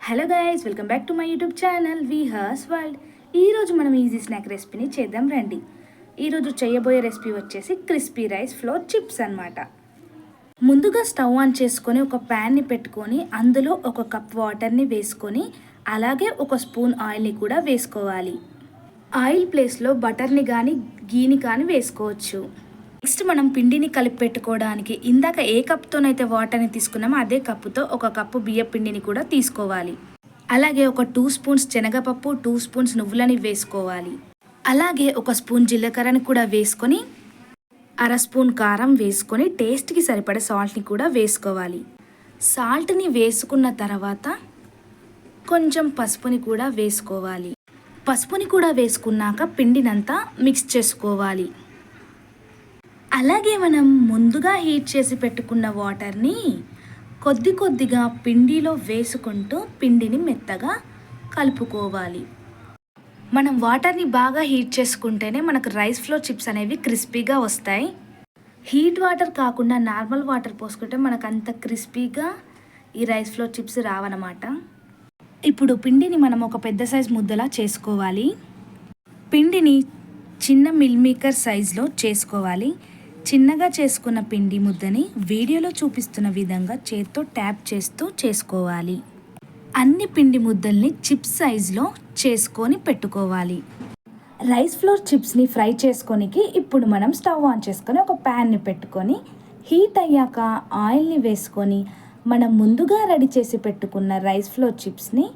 Hello guys, welcome back to my YouTube channel Vihas world. ఈరోజు మనం easy snack రెసిపీని చేద్దాం రండి. ఈరోజు చేయబోయే రెసిపీ వచ్చేసి క్రిస్పీ రైస్ ఫ్లోర్ చిప్స్ అన్నమాట. ముందుగా స్టవ్ ఆన్ చేసుకొని ఒక ప్యాన్ని పెట్టుకొని అందులో ఒక కప్ వాటర్ని వేసుకొని అలాగే ఒక స్పూన్ ఆయిల్ని కూడా వేసుకోవాలి. ఆయిల్ ప్లేస్లో బటర్ని కానీ గీని కానీ వేసుకోవచ్చు. నెక్స్ట్ మనం పిండిని కలిపి పెట్టుకోవడానికి ఇందాక ఏ కప్తోనైతే వాటర్ని తీసుకున్నామో అదే కప్పుతో ఒక కప్పు బియ్య పిండిని కూడా తీసుకోవాలి. అలాగే ఒక 2 స్పూన్స్ శనగపప్పు, 2 స్పూన్స్ నువ్వులని వేసుకోవాలి. అలాగే ఒక స్పూన్ జీలకర్రని కూడా వేసుకొని అర స్పూన్ కారం వేసుకొని టేస్ట్కి సరిపడే సాల్ట్ని కూడా వేసుకోవాలి. సాల్ట్ని వేసుకున్న తర్వాత కొంచెం పసుపుని కూడా వేసుకోవాలి. పసుపుని కూడా వేసుకున్నాక పిండినంతా మిక్స్ చేసుకోవాలి. అలాగే మనం ముందుగా హీట్ చేసి పెట్టుకున్న వాటర్ని కొద్దిగా పిండిలో వేసుకుంటూ పిండిని మెత్తగా కలుపుకోవాలి. మనం వాటర్ని బాగా హీట్ చేసుకుంటేనే మనకు రైస్ ఫ్లోర్ చిప్స్ అనేవి క్రిస్పీగా వస్తాయి. హీట్ వాటర్ కాకుండా నార్మల్ వాటర్ పోసుకుంటే మనకు అంత క్రిస్పీగా ఈ రైస్ ఫ్లోర్ చిప్స్ రావన్నమాట. ఇప్పుడు పిండిని మనం ఒక పెద్ద సైజ్ ముద్దలా చేసుకోవాలి. పిండిని చిన్న మిల్ మేకర్ సైజులో చేసుకోవాలి. చిన్నగా చేసుకున్న పిండి ముద్దని వీడియోలో చూపిస్తున్న విధంగా చేత్తో ట్యాప్ చేస్తూ చేసుకోవాలి. అన్ని పిండి ముద్దల్ని చిప్స్ సైజులో చేసుకొని పెట్టుకోవాలి. రైస్ ఫ్లోర్ చిప్స్ని ఫ్రై చేసుకోనికి ఇప్పుడు మనం స్టవ్ ఆన్ చేసుకొని ఒక ప్యాన్ని పెట్టుకొని హీట్ అయ్యాక ఆయిల్ని వేసుకొని మనం ముందుగా రెడీ చేసి పెట్టుకున్న రైస్ ఫ్లోర్ చిప్స్ని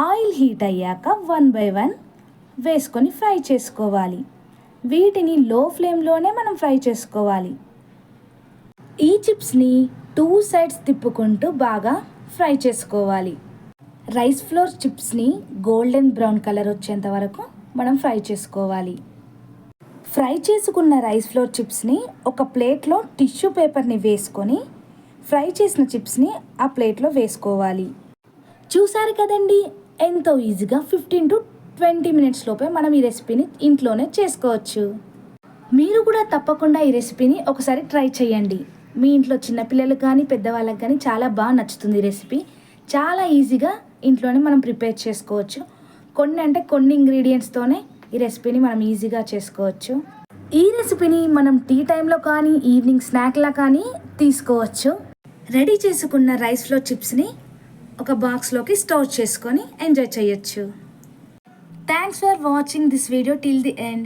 ఆయిల్ హీట్ అయ్యాక 1 by 1 వేసుకొని ఫ్రై చేసుకోవాలి. వీటిని లో ఫ్లేమ్లోనే మనం ఫ్రై చేసుకోవాలి. ఈ చిప్స్ని 2 సైడ్స్ తిప్పుకుంటూ బాగా ఫ్రై చేసుకోవాలి. రైస్ ఫ్లోర్ చిప్స్ని గోల్డెన్ బ్రౌన్ కలర్ వచ్చేంత వరకు మనం ఫ్రై చేసుకోవాలి. ఫ్రై చేసుకున్న రైస్ ఫ్లోర్ చిప్స్ని ఒక ప్లేట్లో టిష్యూ పేపర్ని వేసుకొని ఫ్రై చేసిన చిప్స్ని ఆ ప్లేట్లో వేసుకోవాలి. చూసారు కదండి, ఎంతో ఈజీగా 15 to 20 minutes లోపే మనం ఈ రెసిపీని ఇంట్లోనే చేసుకోవచ్చు. మీరు కూడా తప్పకుండా ఈ రెసిపీని ఒకసారి ట్రై చేయండి. మీ ఇంట్లో చిన్నపిల్లలకు కానీ పెద్దవాళ్ళకి కానీ చాలా బాగా నచ్చుతుంది. ఈ రెసిపీ చాలా ఈజీగా ఇంట్లోనే మనం ప్రిపేర్ చేసుకోవచ్చు. కొన్ని ఇంగ్రీడియంట్స్తోనే ఈ రెసిపీని మనం ఈజీగా చేసుకోవచ్చు. ఈ రెసిపీని మనం టీ టైంలో కానీ ఈవినింగ్ స్నాక్లా కానీ తీసుకోవచ్చు. రెడీ చేసుకున్న రైస్ ఫ్లోర్ చిప్స్ని ఒక బాక్స్లోకి స్టోర్ చేసుకొని ఎంజాయ్ చేయొచ్చు. Thanks for watching this video till the end.